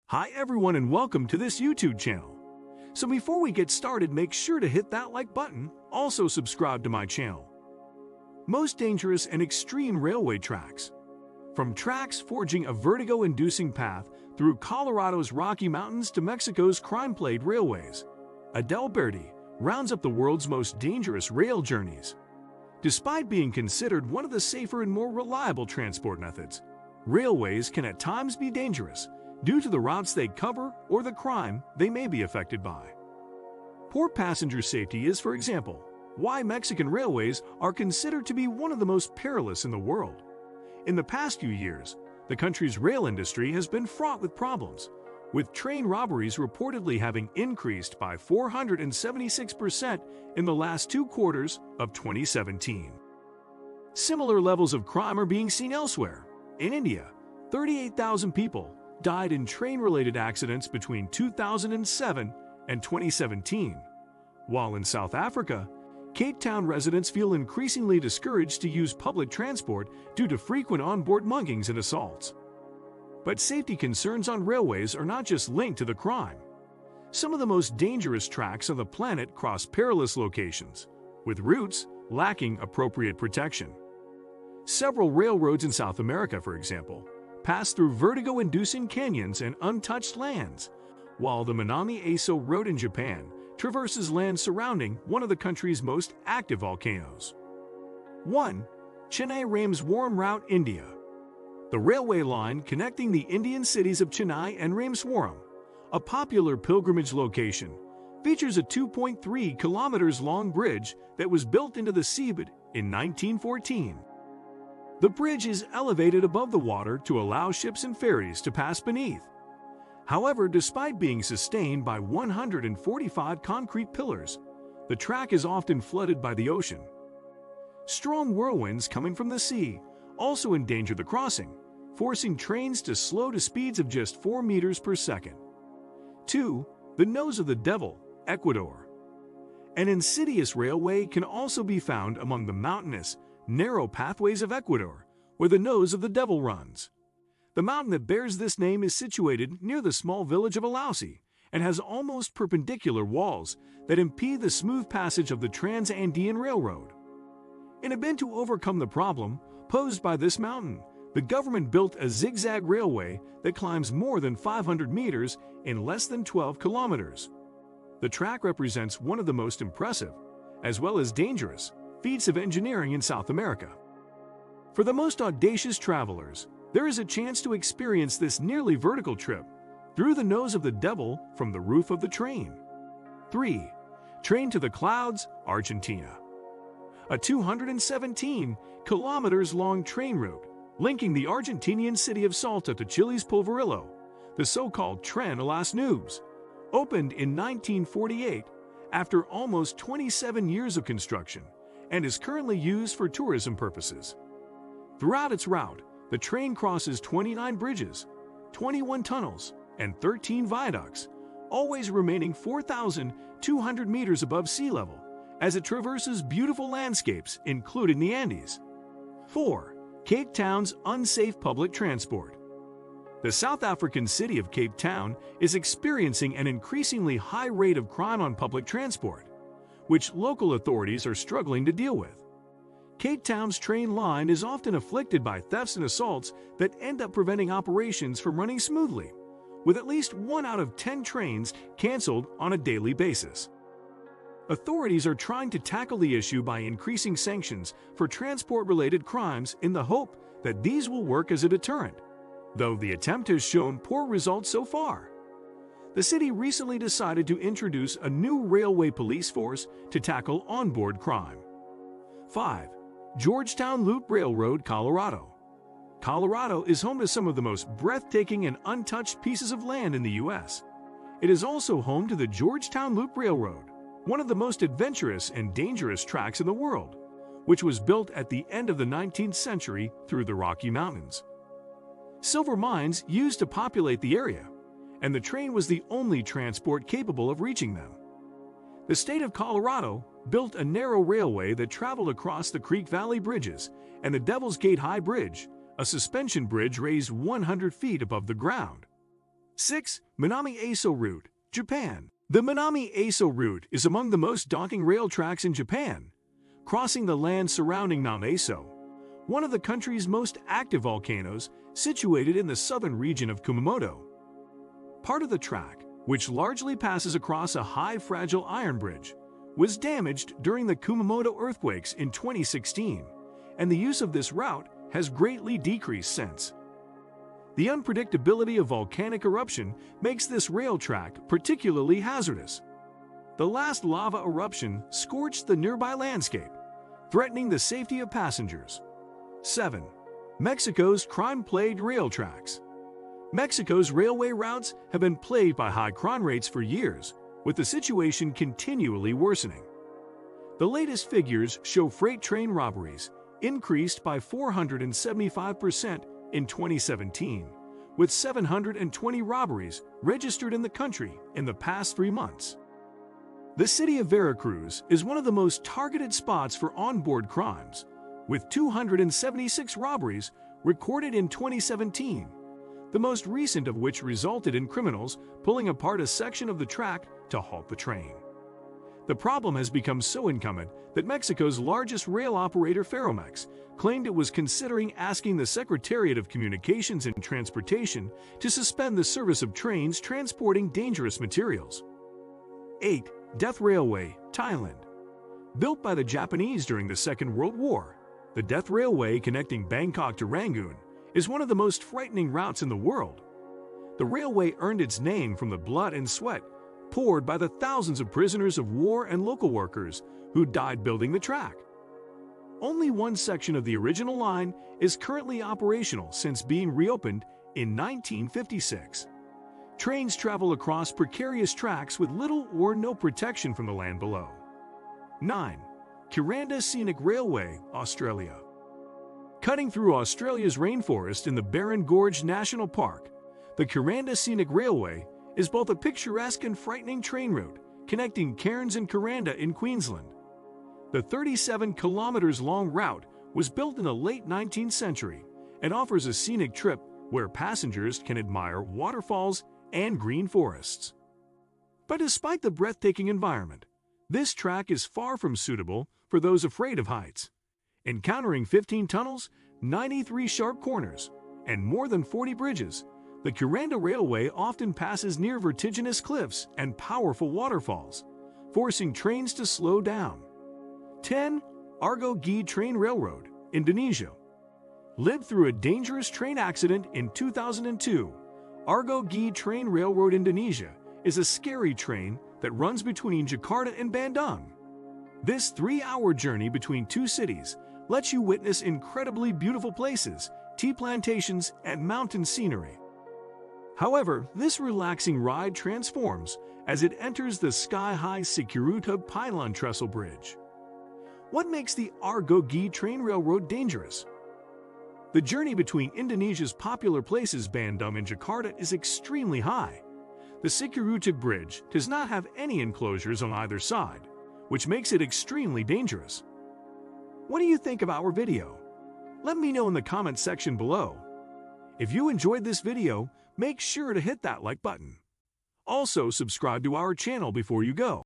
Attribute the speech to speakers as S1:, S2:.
S1: Hi everyone and welcome to this YouTube channel. So before we get started, make sure to hit that like button, also subscribe to my channel. Most dangerous and extreme railway tracks. From tracks forging a vertigo-inducing path through Colorado's Rocky Mountains to Mexico's crime-plagued railways, Adelberti rounds up the world's most dangerous rail journeys. Despite being considered one of the safer and more reliable transport methods, railways can at times be dangerous due to the routes they cover or the crime they may be affected by. Poor passenger safety is, for example, why Mexican railways are considered to be one of the most perilous in the world. In the past few years, the country's rail industry has been fraught with problems, with train robberies reportedly having increased by 476% in the last 2 quarters of 2017. Similar levels of crime are being seen elsewhere. In India, 38,000 people died in train-related accidents between 2007 and 2017, while in South Africa, Cape Town residents feel increasingly discouraged to use public transport due to frequent onboard muggings and assaults. But safety concerns on railways are not just linked to the crime. Some of the most dangerous tracks on the planet cross perilous locations, with routes lacking appropriate protection. Several railroads in South America, for example, pass through vertigo-inducing canyons and untouched lands, while the Minami Aso road in Japan traverses land surrounding one of the country's most active volcanoes. 1. Chennai-Rameswaram Route, India. The railway line connecting the Indian cities of Chennai and Rameswaram, a popular pilgrimage location, features a 2.3 kilometers long bridge that was built into the seabed in 1914. The bridge is elevated above the water to allow ships and ferries to pass beneath. However, despite being sustained by 145 concrete pillars, the track is often flooded by the ocean. Strong whirlwinds coming from the sea also endanger the crossing, forcing trains to slow to speeds of just 4 meters per second. 2. The Nose of the Devil, Ecuador. An insidious railway can also be found among the mountainous, narrow pathways of Ecuador, where the Nose of the Devil runs. The mountain that bears this name is situated near the small village of Alausi and has almost perpendicular walls that impede the smooth passage of the Trans-Andean Railroad. In a bid to overcome the problem posed by this mountain, the government built a zigzag railway that climbs more than 500 meters in less than 12 kilometers. The track represents one of the most impressive, as well as dangerous, feats of engineering in South America. For the most audacious travelers, there is a chance to experience this nearly vertical trip through the Nose of the Devil from the roof of the train. 3. Train to the Clouds, Argentina. A 217 kilometers long train route linking the Argentinian city of Salta to Chile's Polvorillo, the so-called Tren a las Nubes, opened in 1948 after almost 27 years of construction and is currently used for tourism purposes. Throughout its route, the train crosses 29 bridges, 21 tunnels, and 13 viaducts, always remaining 4,200 meters above sea level as it traverses beautiful landscapes, including the Andes. 4. Cape Town's unsafe public transport. The South African city of Cape Town is experiencing an increasingly high rate of crime on public transport, which local authorities are struggling to deal with. Cape Town's train line is often afflicted by thefts and assaults that end up preventing operations from running smoothly, with at least 1 out of 10 trains canceled on a daily basis. Authorities are trying to tackle the issue by increasing sanctions for transport-related crimes in the hope that these will work as a deterrent, though the attempt has shown poor results so far. The city recently decided to introduce a new railway police force to tackle onboard crime. 5. Georgetown Loop Railroad, Colorado. Colorado is home to some of the most breathtaking and untouched pieces of land in the U.S. It is also home to the Georgetown Loop Railroad, one of the most adventurous and dangerous tracks in the world, which was built at the end of the 19th century through the Rocky Mountains. Silver mines used to populate the area, and the train was the only transport capable of reaching them. The state of Colorado built a narrow railway that traveled across the Creek Valley Bridges and the Devil's Gate High Bridge, a suspension bridge raised 100 feet above the ground. 6. Minami Aso Route, Japan. The Minami Aso route is among the most daunting rail tracks in Japan, crossing the land surrounding Aso, one of the country's most active volcanoes situated in the southern region of Kumamoto. Part of the track, which largely passes across a high fragile iron bridge, was damaged during the Kumamoto earthquakes in 2016, and the use of this route has greatly decreased since. The unpredictability of volcanic eruption makes this rail track particularly hazardous. The last lava eruption scorched the nearby landscape, threatening the safety of passengers. 7. Mexico's crime-plagued rail tracks. Mexico's railway routes have been plagued by high crime rates for years, with the situation continually worsening. The latest figures show freight train robberies increased by 475% in 2017, with 720 robberies registered in the country in the past 3 months. The city of Veracruz is one of the most targeted spots for onboard crimes, with 276 robberies recorded in 2017, the most recent of which resulted in criminals pulling apart a section of the track to halt the train. The problem has become so incumbent that Mexico's largest rail operator, Ferromex, claimed it was considering asking the Secretariat of Communications and Transportation to suspend the service of trains transporting dangerous materials. 8. Death Railway, Thailand. Built by the Japanese during the Second World War, the Death Railway connecting Bangkok to Rangoon is one of the most frightening routes in the world. The railway earned its name from the blood and sweat poured by the thousands of prisoners of war and local workers who died building the track. Only one section of the original line is currently operational since being reopened in 1956. Trains travel across precarious tracks with little or no protection from the land below. 9. Kurando Scenic Railway, Australia. Cutting through Australia's rainforest in the Barron Gorge National Park, the Kuranda Scenic Railway is both a picturesque and frightening train route connecting Cairns and Kuranda in Queensland. The 37 kilometers long route was built in the late 19th century and offers a scenic trip where passengers can admire waterfalls and green forests. But despite the breathtaking environment, this track is far from suitable for those afraid of heights. Encountering 15 tunnels, 93 sharp corners, and more than 40 bridges, the Kuranda Railway often passes near vertiginous cliffs and powerful waterfalls, forcing trains to slow down. 10. Argo Gede Train Railroad, Indonesia. Lived through a dangerous train accident in 2002, Argo Gede Train Railroad Indonesia is a scary train that runs between Jakarta and Bandung. This 3-hour journey between two cities lets you witness incredibly beautiful places, tea plantations, and mountain scenery. However, this relaxing ride transforms as it enters the sky-high Sekurutug Pylon Trestle Bridge. What makes the Argo Gede Train Railroad dangerous? The journey between Indonesia's popular places Bandung and Jakarta is extremely high. The Sekurutug Bridge does not have any enclosures on either side, which makes it extremely dangerous. What do you think of our video? Let me know in the comment section below. If you enjoyed this video, make sure to hit that like button. Also, subscribe to our channel before you go.